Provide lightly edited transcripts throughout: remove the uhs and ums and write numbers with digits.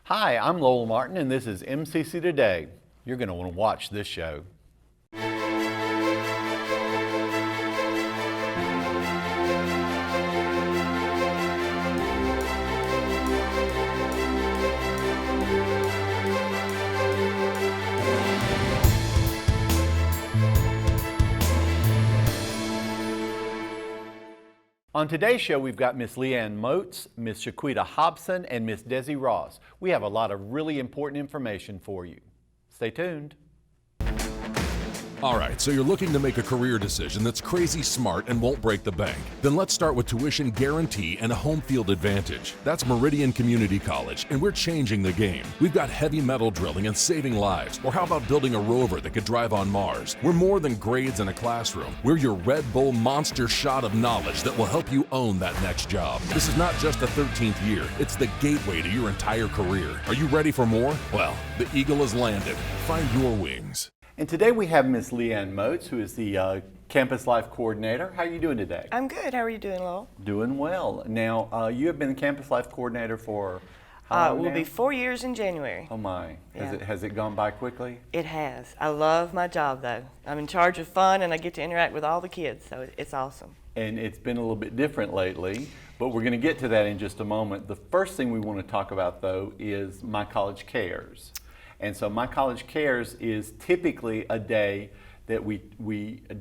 Hi, I'm Lowell Martin and this is MCC Today. You're going to want to watch this show. On today's show, we've got Miss LeAnne Motes, Miss Shaquita Hopson, and Miss Desi Ross. We have a lot of really important information for you. Stay tuned. All right, so you're looking to make a career decision that's crazy smart and won't break the bank. Then let's start with tuition guarantee and a home field advantage. That's Meridian Community College, and we're changing the game. We've got heavy metal drilling and saving lives. Or how about building a rover that could drive on Mars? We're more than grades in a classroom. We're your Red Bull monster shot of knowledge that will help you own that next job. This is not just the 13th year, it's the gateway to your entire career. Are you ready for more? Well, the eagle has landed. Find your wings. And today we have Miss LeAnne Motes, who is the Campus Life Coordinator. How are you doing today? I'm good. How are you doing, Lowell? Doing well. Now, you have been the Campus Life Coordinator for how long It will now? be 4 years in January. Oh my. Yeah. Has it gone by quickly? It has. I love my job, though. I'm in charge of fun, and I get to interact with all the kids, so it's awesome. And it's been a little bit different lately, but we're going to get to that in just a moment. The first thing we want to talk about, though, is My College Cares. And so My College Cares is typically a day that we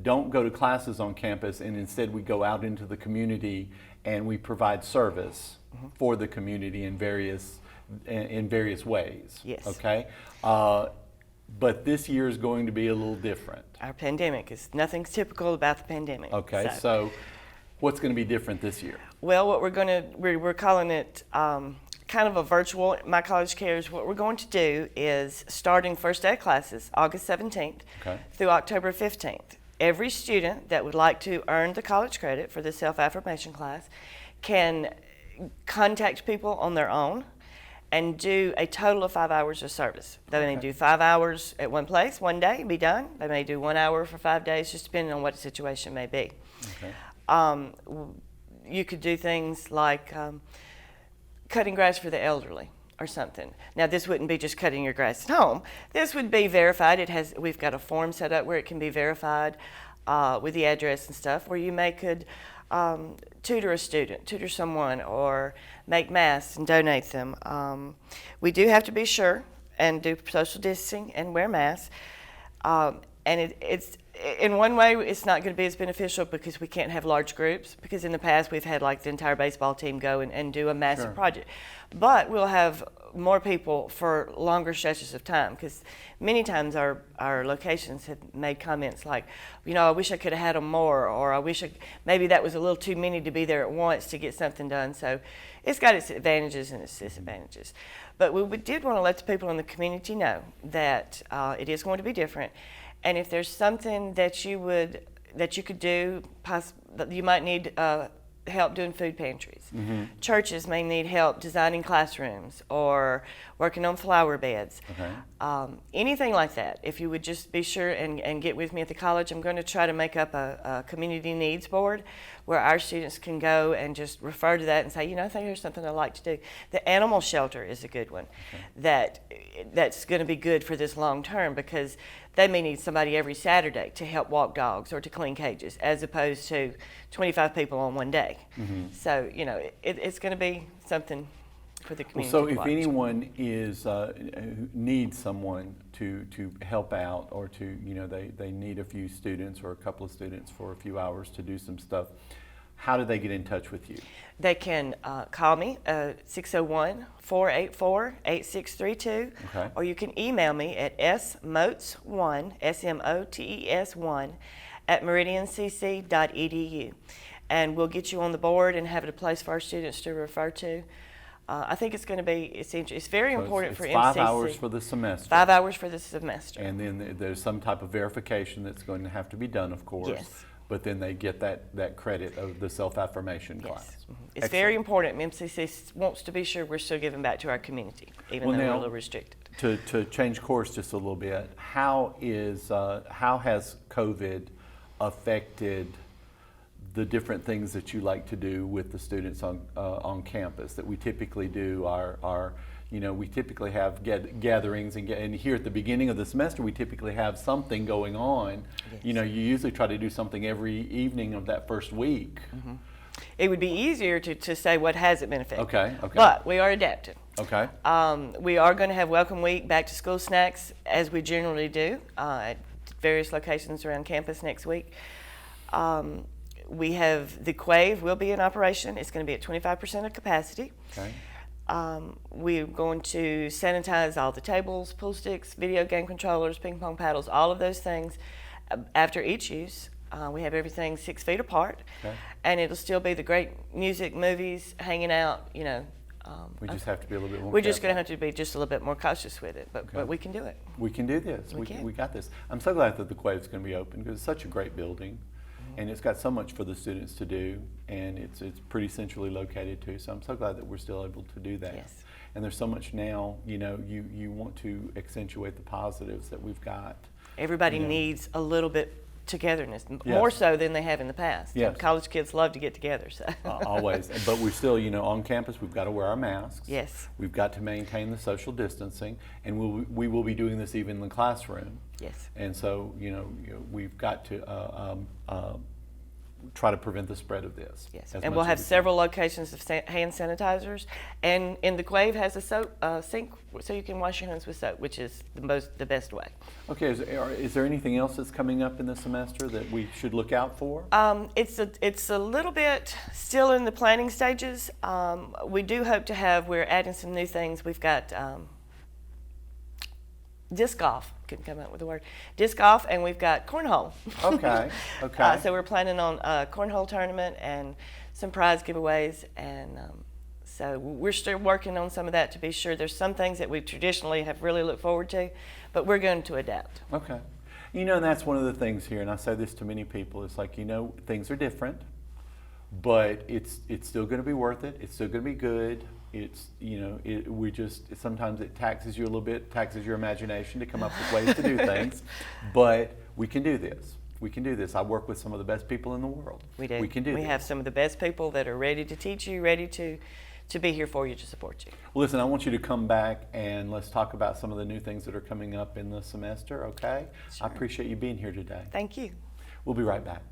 don't go to classes on campus, and instead we go out into the community and we provide service for the community in various ways. Yes. Okay. But this year is going to be a little different. Our pandemic is nothing's typical about the pandemic. Okay. So what's going to be different this year? Well, what we're calling it kind of a virtual My College Cares. What we're going to do is, starting first day of classes, August 17th through October 15th, every student that would like to earn the college credit for the self-affirmation class can contact people on their own and do a total of 5 hours of service. They may do 5 hours at one place, one day, and be done. They may do 1 hour for 5 days, just depending on what the situation may be. You could do things like cutting grass for the elderly or something. Now, this wouldn't be just cutting your grass at home. This would be verified. We've got a form set up where it can be verified with the address and stuff, where you could tutor a student, tutor someone, or make masks and donate them. We do have to be sure and do social distancing and wear masks. And it's in one way, it's not going to be as beneficial because we can't have large groups, because in the past we've had like the entire baseball team go and do a massive project. But we'll have more people for longer stretches of time, because many times our locations have made comments like, I wish I could have had them more, or I wish maybe that was a little too many to be there at once to get something done. So it's got its advantages and its disadvantages. But we did want to let the people in the community know that it is going to be different. And if there's something that you could do, you might need help doing food pantries. Churches may need help designing classrooms or working on flower beds. Anything like that. If you would just be sure and get with me at the college, I'm going to try to make up a community needs board where our students can go and just refer to that and say, I think there's something I'd like to do. The animal shelter is a good one. That's going to be good for this long term, because they may need somebody every Saturday to help walk dogs or to clean cages, as opposed to 25 people on one day. So, it's going to be something for the community. So to if watch. anyone needs someone to help out, or they need a few students or a couple of students for a few hours to do some stuff, how do they get in touch with you? They can call me, 601-484-8632, or you can email me at smotes1, S-M-O-T-E-S 1, at meridiancc.edu. And we'll get you on the board and have it a place for our students to refer to. I think it's going to be, it's very important for MCC. 5 hours for the semester. 5 hours for the semester. And then there's some type of verification that's going to have to be done, of course. Yes. But then they get that credit of the self-affirmation class. It's very important. MCC wants to be sure we're still giving back to our community, even though we're a little restricted. To change course just a little bit, how has COVID affected the different things that you like to do with the students on campus that we typically do, our we typically have gatherings, and here at the beginning of the semester, we typically have something going on. Yes. You usually try to do something every evening of that first week. Mm-hmm. It would be easier to say what hasn't been affected. Okay. But we are adapting. Okay. We are going to have Welcome Week, back to school snacks, as we generally do at various locations around campus next week. We have the Quave will be in operation. It's going to be at 25% of capacity. Okay. We're going to sanitize all the tables, pool sticks, video game controllers, ping pong paddles, all of those things after each use. We have everything 6 feet apart, Okay. and it'll still be the great music, movies, hanging out, We just have to be a little bit more We're just going to careful. have to be just a little bit more cautious with it, but we can do it. We can do this. We can. We got this. I'm so glad that the Quave's going to be open because it's such a great building, and it's got so much for the students to do, and it's pretty centrally located too. So I'm so glad that we're still able to do that. Yes. And there's so much now. You want to accentuate the positives that we've got. Everybody Yeah. needs a little bit togetherness, Yes. more so than they have in the past. Yes. College kids love to get together, so. Always. But we still, on campus, we've got to wear our masks. Yes. We've got to maintain the social distancing, and we will be doing this even in the classroom. Yes. And so, we've got to try to prevent the spread of this. Yes, as and much we'll as have we can. several locations of hand sanitizers, and in the Quave has a soap sink, so you can wash your hands with soap, which is the best way. Okay, is there anything else that's coming up in the semester that we should look out for? It's a little bit still in the planning stages. We do hope to we're adding some new things. We've got disc golf, couldn't come up with the word, disc golf, and we've got cornhole. Okay, okay. So we're planning on a cornhole tournament and some prize giveaways, and so we're still working on some of that to be sure. There's some things that we traditionally have really looked forward to, but we're going to adapt. Okay. And that's one of the things here, and I say this to many people, it's like, things are different, but it's still going to be worth it. It's still going to be good. It's, sometimes it taxes you a little bit, taxes your imagination to come up with ways to do things, but we can do this. We can do this. I work with some of the best people in the world. We do. We can do this. We have some of the best people that are ready to teach you, ready to be here for you, to support you. Well, listen, I want you to come back and let's talk about some of the new things that are coming up in the semester, okay? Sure. I appreciate you being here today. Thank you. We'll be right back.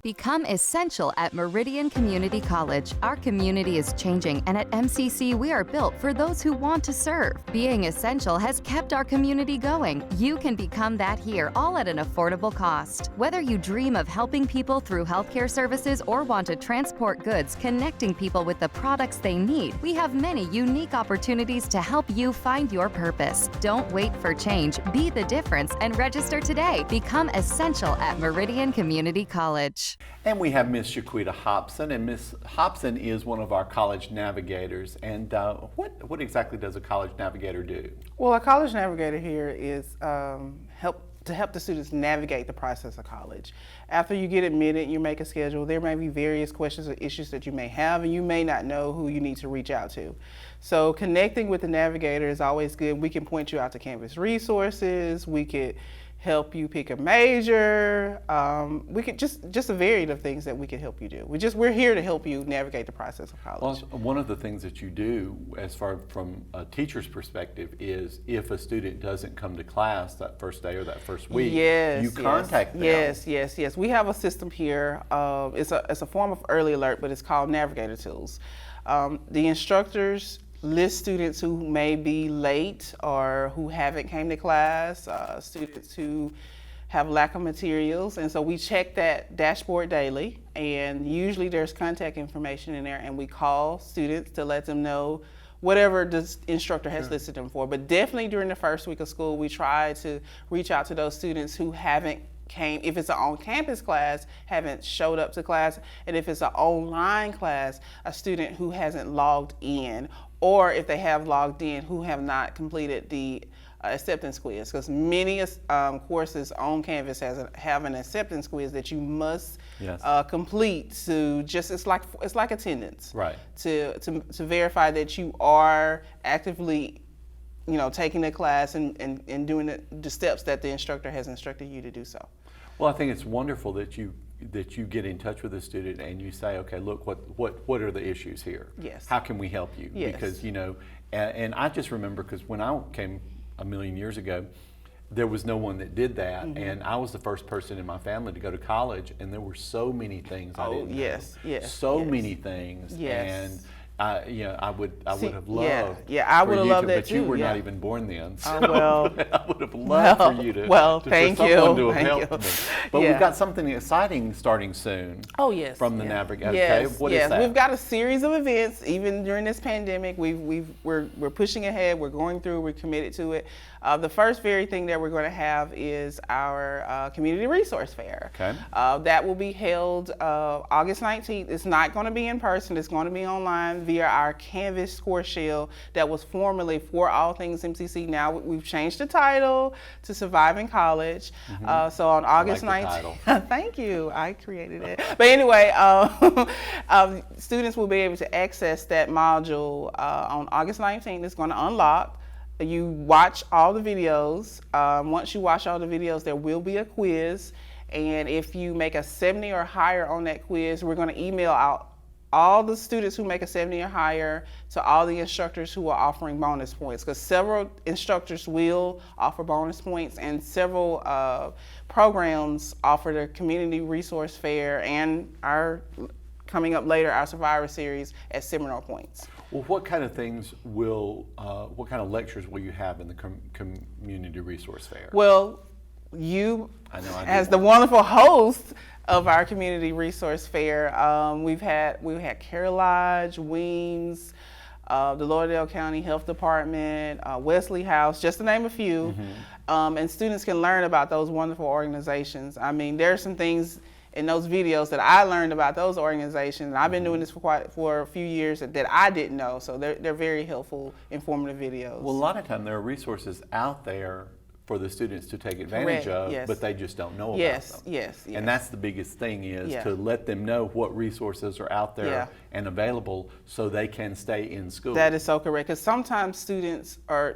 Become essential at Meridian Community College. Our community is changing, and at MCC, we are built for those who want to serve. Being essential has kept our community going. You can become that here, all at an affordable cost. Whether you dream of helping people through healthcare services or want to transport goods, connecting people with the products they need, we have many unique opportunities to help you find your purpose. Don't wait for change. Be the difference and register today. Become essential at Meridian Community College. And we have Miss Shaquita Hopson, and Miss Hopson is one of our college navigators. And what exactly does a college navigator do? Well, a college navigator here is help the students navigate the process of college. After you get admitted, you make a schedule. There may be various questions or issues that you may have, and you may not know who you need to reach out to. So connecting with the navigator is always good. We can point you out to campus resources. We could help you pick a major. We could just a variety of things that we can help you do. We're here to help you navigate the process of college. Well, one of the things that you do, as far from a teacher's perspective, is if a student doesn't come to class that first day or that first week, you contact them. Yes. We have a system here. It's a form of early alert, but it's called Navigator Tools. The instructors list students who may be late or who haven't came to class, students who have lack of materials, and so we check that dashboard daily, and usually there's contact information in there, and we call students to let them know whatever the instructor has listed them for. But definitely during the first week of school, we try to reach out to those students who haven't came, if it's an on-campus class, haven't showed up to class, and if it's an online class, a student who hasn't logged in, or if they have logged in, who have not completed the acceptance quiz, because many courses on campus have an acceptance quiz that you must complete to it's like attendance, right? To verify that you are actively taking the class and doing the steps that the instructor has instructed you to do so. Well, I think it's wonderful that you get in touch with a student and you say, okay, look, what are the issues here? Yes. How can we help you? Yes. Because And I just remember, because when I came a million years ago, there was no one that did that, and I was the first person in my family to go to college, and there were so many things I didn't know. So many things, and I would have loved. I would have loved that but too. you were not even born then. So well, I would have loved for you to. Thank for you. someone to have Thank helped you. me. But we've got something exciting starting soon. Oh yes. From the Navigator. Yes. Okay. What is that? We've got a series of events. Even during this pandemic, we're pushing ahead. We're going through. We're committed to it. The first very thing that we're going to have is our community resource fair. Okay. That will be held August 19th. It's not going to be in person. It's going to be online via our Canvas score shell that was formerly For All Things MCC. Now we've changed the title to Surviving College. So on August 19th, thank you. I created it. But anyway, students will be able to access that module on August 19th. It's going to unlock. You watch all the videos. Once you watch all the videos, there will be a quiz. And if you make a 70 or higher on that quiz, we're going to email out all the students who make a 70 or higher to all the instructors who are offering bonus points, because several instructors will offer bonus points, and several programs offer the community resource fair and coming up later, our Survivor Series at seminar points. Well, what kind of things what kind of lectures will you have in the community resource fair? Well, you, as the wonderful host of our community resource fair, we've had Care Lodge, Weems, the Lauderdale County Health Department, Wesley House, just to name a few, and students can learn about those wonderful organizations. I mean, there are some things in those videos that I learned about those organizations, and I've been doing this for a few years that I didn't know, so they're very helpful, informative videos. Well, a lot of time there are resources out there for the students to take advantage of, but they just don't know about them. Yes. And that's the biggest thing is to let them know what resources are out there and available so they can stay in school. That is so correct, because sometimes students I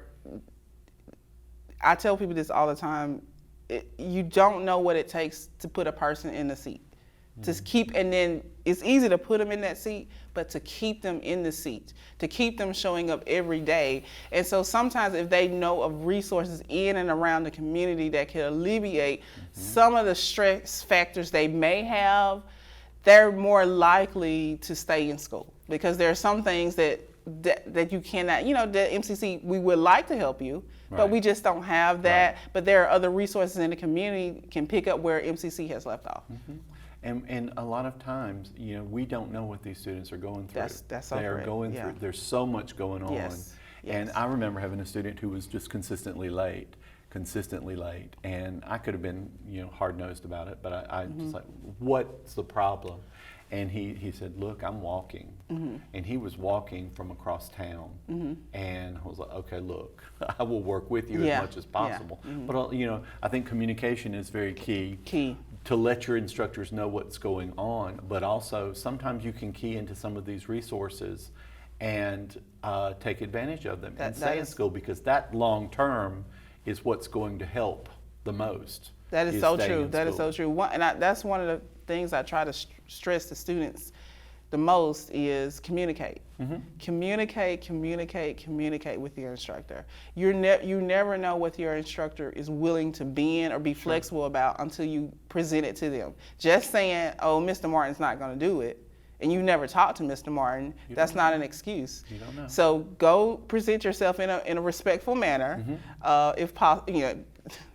tell people this all the time, you don't know what it takes to put a person in the seat. And then it's easy to put them in that seat, but to keep them in the seat, to keep them showing up every day. And so sometimes if they know of resources in and around the community that can alleviate some of the stress factors they may have, they're more likely to stay in school, because there are some things that you cannot, the MCC, we would like to help you, but we just don't have that. But there are other resources in the community can pick up where MCC has left off. And a lot of times, we don't know what these students are going through. That's so they are correct. going through. There's so much going on. And I remember having a student who was just consistently late, and I could have been, hard-nosed about it, but I just like, what's the problem? And he said, look, I'm walking. And he was walking from across town. And I was like, okay, look, I will work with you as much as possible. But, I think communication is very key. To let your instructors know what's going on, but also sometimes you can key into some of these resources and take advantage of them and stay in school, because that long term is what's going to help the most. That is so true. That is so true. That's one of the things I try to stress to students the most is communicate. Communicate with your instructor. You never know what your instructor is willing to bend or be flexible about until you present it to them. Just saying, oh, Mr. Martin's not going to do it, and you never talked to Mr. Martin, that's not an excuse. You don't know. So go present yourself in a respectful manner, if possible.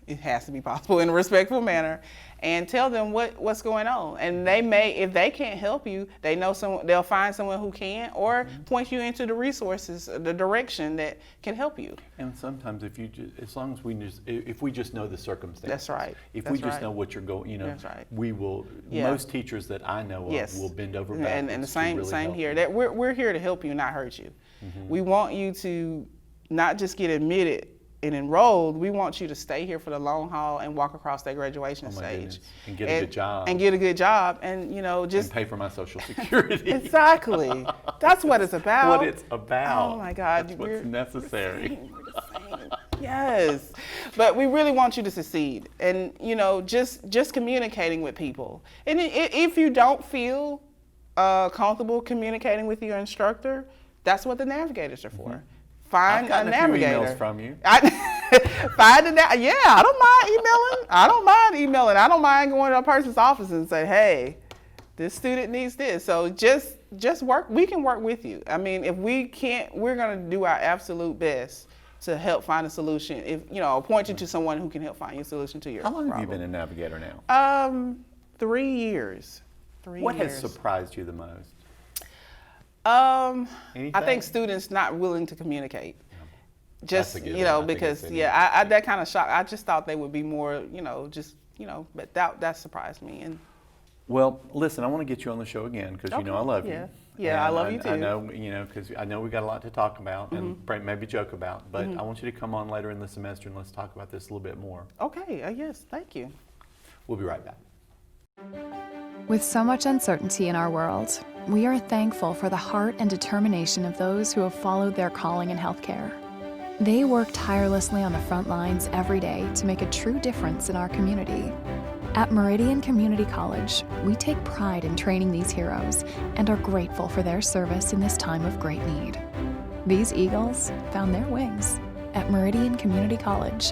It has to be possible, in a respectful manner, and tell them what's going on. And they may, if they can't help you, they know someone, they'll find someone who can, or point you into the resources, the direction that can help you. And sometimes if we just know the circumstances. That's right. If we just know what you're going, That's right. we will. Most teachers that I know of will bend over backwards. And the same here. That we're here to help you, not hurt you. We want you to not just get admitted and enrolled, we want you to stay here for the long haul and walk across that graduation stage. And get a good job. And get a good job, and just and pay for my Social Security. Exactly. That's what it's about. What it's about. Oh my God. That's what's necessary. Yes. But we really want you to succeed. And just communicating with people. And if you don't feel comfortable communicating with your instructor, that's what the navigators are for. find I've gotten a a few Navigator. emails from you. Yeah, I don't mind emailing. I don't mind going to a person's office and say, hey, this student needs this. So just work. We can work with you. I mean, if we can't, we're going to do our absolute best to help find a solution. If point you to someone who can help find you a solution to your How long problem. have you been a Navigator now? 3 years. What has surprised you the most? I Anything? think students not willing to communicate. That's Just a good one. I think because it's I that kind of shock. I just thought they would be more but that surprised me. And Well, listen, I want to get you on the show again because you know I love you. Yeah, I And love you too. I know, because I know we got a lot to talk about and maybe joke about, but I want you to come on later in the semester and let's talk about this a little bit more. Okay, yes, thank you. We'll be right back. With so much uncertainty in our world, we are thankful for the heart and determination of those who have followed their calling in healthcare. They work tirelessly on the front lines every day to make a true difference in our community. At Meridian Community College, we take pride in training these heroes and are grateful for their service in this time of great need. These Eagles found their wings at Meridian Community College.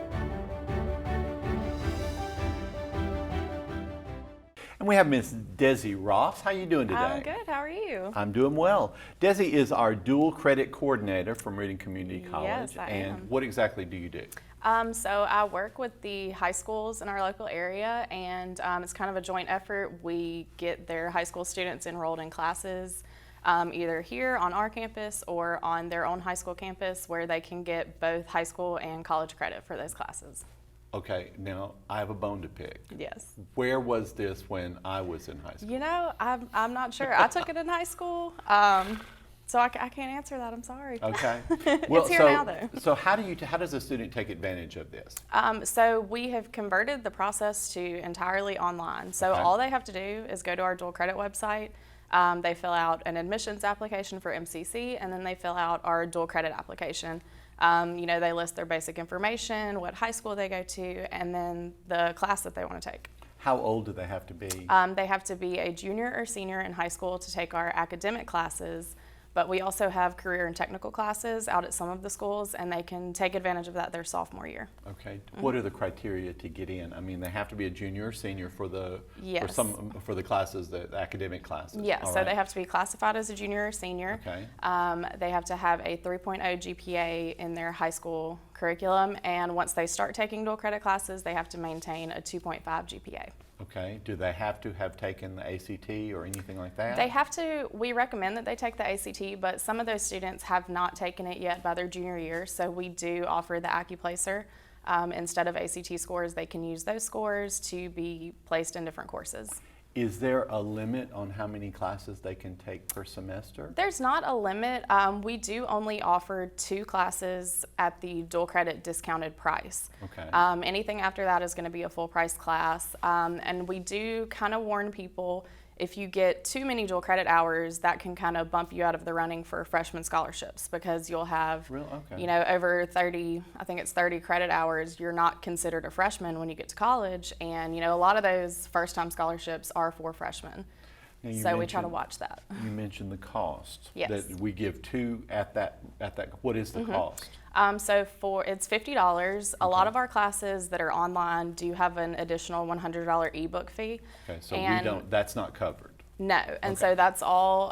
And we have Miss Desi Ross. How you doing today? I'm good. How are you? I'm doing well. Desi is our dual credit coordinator from Meridian Community College. Yes, I and am. what exactly do you do? So I work with the high schools in our local area, and it's kind of a joint effort. We get their high school students enrolled in classes, either here on our campus or on their own high school campus, where they can get both high school and college credit for those classes. Okay, now I have a bone to pick. Yes. Where was this when I was in high school? I'm not sure. I took it in high school, so I can't answer that. I'm sorry. Okay. It's here now, though. So how does a student take advantage of this? So we have converted the process to entirely online. So Okay. all they have to do is go to our dual credit website. They fill out an admissions application for MCC, and then they fill out our dual credit application. They list their basic information, what high school they go to, and then the class that they want to take. How old do they have to be? They have to be a junior or senior in high school to take our academic classes, but we also have career and technical classes out at some of the schools, and they can take advantage of that their sophomore year. Okay. What are the criteria to get in? I mean, they have to be a junior or senior for the Yes. for the classes, the academic classes. Yeah, All so right. they have to be classified as a junior or senior. Okay. They have to have a 3.0 GPA in their high school curriculum, and once they start taking dual credit classes, they have to maintain a 2.5 GPA. Okay. Do they have to have taken the ACT or anything like that? They have to, we recommend that they take the ACT, but some of those students have not taken it yet by their junior year, so we do offer the AccuPlacer. Instead of ACT scores, they can use those scores to be placed in different courses. Is there a limit on how many classes they can take per semester? There's not a limit. We do only offer 2 classes at the dual credit discounted price. Okay. Anything after that is going to be a full price class. And we do kind of warn people, if you get too many dual credit hours, that can kind of bump you out of the running for freshman scholarships, because you'll have, Okay. over 30, I think it's 30 credit hours, you're not considered a freshman when you get to college. And, a lot of those first-time scholarships are for freshmen. Now, you So we try to mentioned- watch that. You mentioned the cost. Yes. That we give 2 at that. What is the cost? So it's $50. A lot of our classes that are online do have an additional $100 ebook fee. Okay, so And that's not covered. No, and so that's all,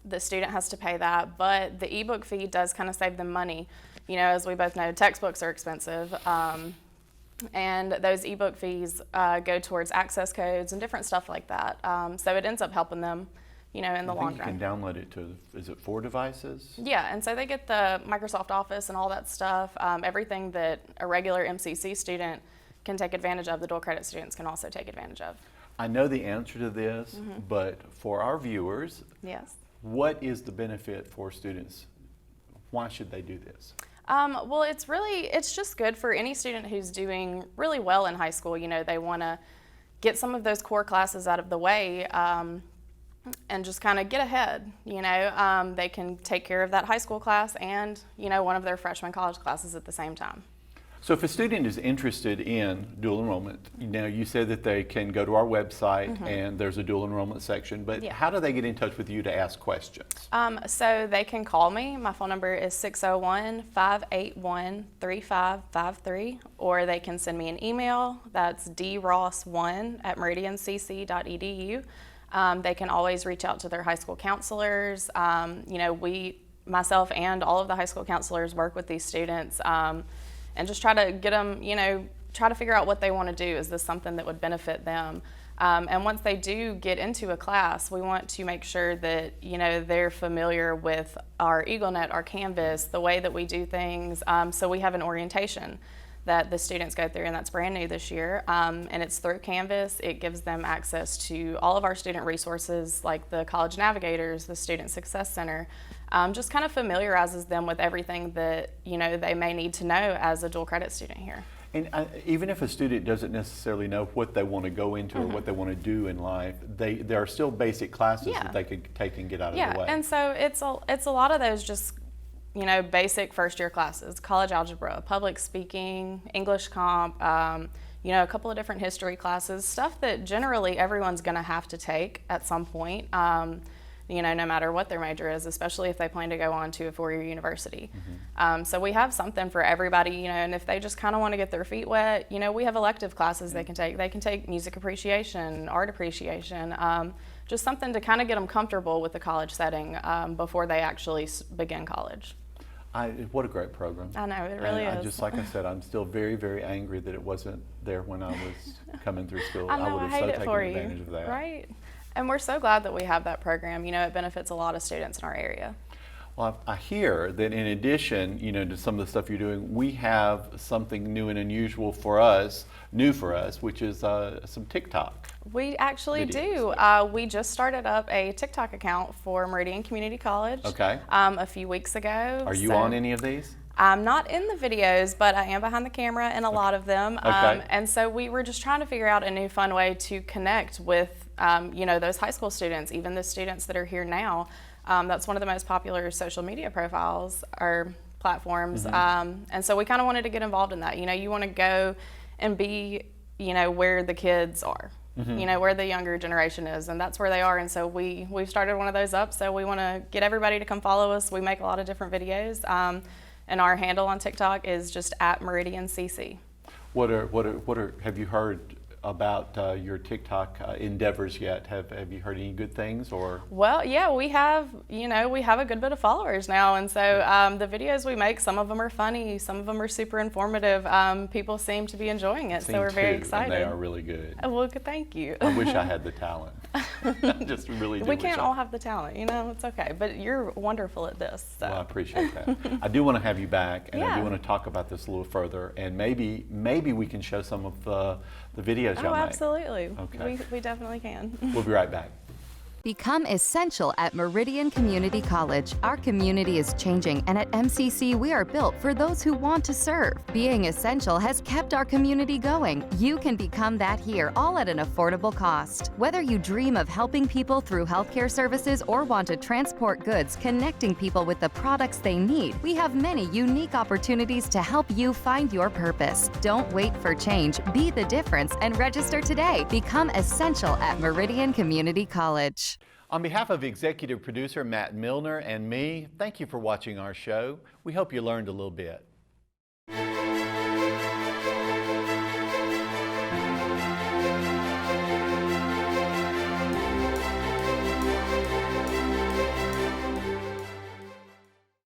the student has to pay that, but the ebook fee does kind of save them money. As we both know, textbooks are expensive, and those ebook fees go towards access codes and different stuff like that. So it ends up helping them, in the I long think you run. can download it to, is it 4 devices? Yeah, and so they get the Microsoft Office and all that stuff. Everything that a regular MCC student can take advantage of, the dual credit students can also take advantage of. I know the answer to this, Mm-hmm. but for our viewers, Yes. what is the benefit for students? Why should they do this? Well, it's just good for any student who's doing really well in high school. They want to get some of those core classes out of the way, and just kind of get ahead. They can take care of that high school class and, one of their freshman college classes at the same time. So if a student is interested in dual enrollment, you said that they can go to our website and there's a dual enrollment section, but Yeah. how do they get in touch with you to ask questions? So they can call me. My phone number is 601-581-3553, or they can send me an email. That's dross1@meridiancc.edu. They can always reach out to their high school counselors. Myself and all of the high school counselors work with these students and just try to get them, try to figure out what they want to do. Is this something that would benefit them? And once they do get into a class, we want to make sure that, they're familiar with our EagleNet, our Canvas, the way that we do things. So we have an orientation that the students go through, and that's brand new this year. And it's through Canvas. It gives them access to all of our student resources, like the College Navigators, the Student Success Center. Just kind of familiarizes them with everything that, they may need to know as a dual credit student here. And even if a student doesn't necessarily know what they want to go into or what they want to do in life, there are still basic classes that they could take and get out of the way. Yeah, and so it's a lot of those just, basic first year classes: college algebra, public speaking, English comp, a couple of different history classes, stuff that generally everyone's going to have to take at some point. No matter what their major is, especially if they plan to go on to a four-year university. So we have something for everybody, and if they just kind of want to get their feet wet, we have elective classes they can take. They can take music appreciation, art appreciation, just something to kind of get them comfortable with the college setting before they actually begin college. What a great program. I know, it really is. Just like I said, I'm still very, very angry that it wasn't there when I was coming through school. I know, would I have hate so it taken for advantage you, of that. right? And we're so glad that we have that program. It benefits a lot of students in our area. Well, I hear that in addition, to some of the stuff you're doing, we have something new and unusual for us, which is some TikTok. We actually do. We just started up a TikTok account for Meridian Community College a few weeks ago. Are you on any of these? I'm not in the videos, but I am behind the camera in a lot of them. And so we were just trying to figure out a new fun way to connect with those high school students, even the students that are here now. That's one of the most popular social media profiles or platforms. And so we kind of wanted to get involved in that. You want to go and be, where the kids are, where the younger generation is, and that's where they are. And so we've started one of those up. So we want to get everybody to come follow us. We make a lot of different videos. And our handle on TikTok is just @MeridianCC. Have you heard about your TikTok endeavors yet? Have you heard any good things or? Well, yeah, we have a good bit of followers now, and so the videos we make, some of them are funny, some of them are super informative. People seem to be enjoying it, so we're very excited. And they are really good. Well, thank you. I wish I had the talent. Just really do. We can't all have the talent, it's okay. But you're wonderful at this. So. Well, I appreciate that. I do want to have you back, and I do want to talk about this a little further, and maybe we can show some of the videos y'all make. Absolutely. Okay. We definitely can. We'll be right back. Become essential at Meridian Community College. Our community is changing, and at MCC, we are built for those who want to serve. Being essential has kept our community going. You can become that here, all at an affordable cost. Whether you dream of helping people through healthcare services or want to transport goods, connecting people with the products they need, we have many unique opportunities to help you find your purpose. Don't wait for change. Be the difference and register today. Become essential at Meridian Community College. On behalf of executive producer Matt Milner and me, thank you for watching our show. We hope you learned a little bit.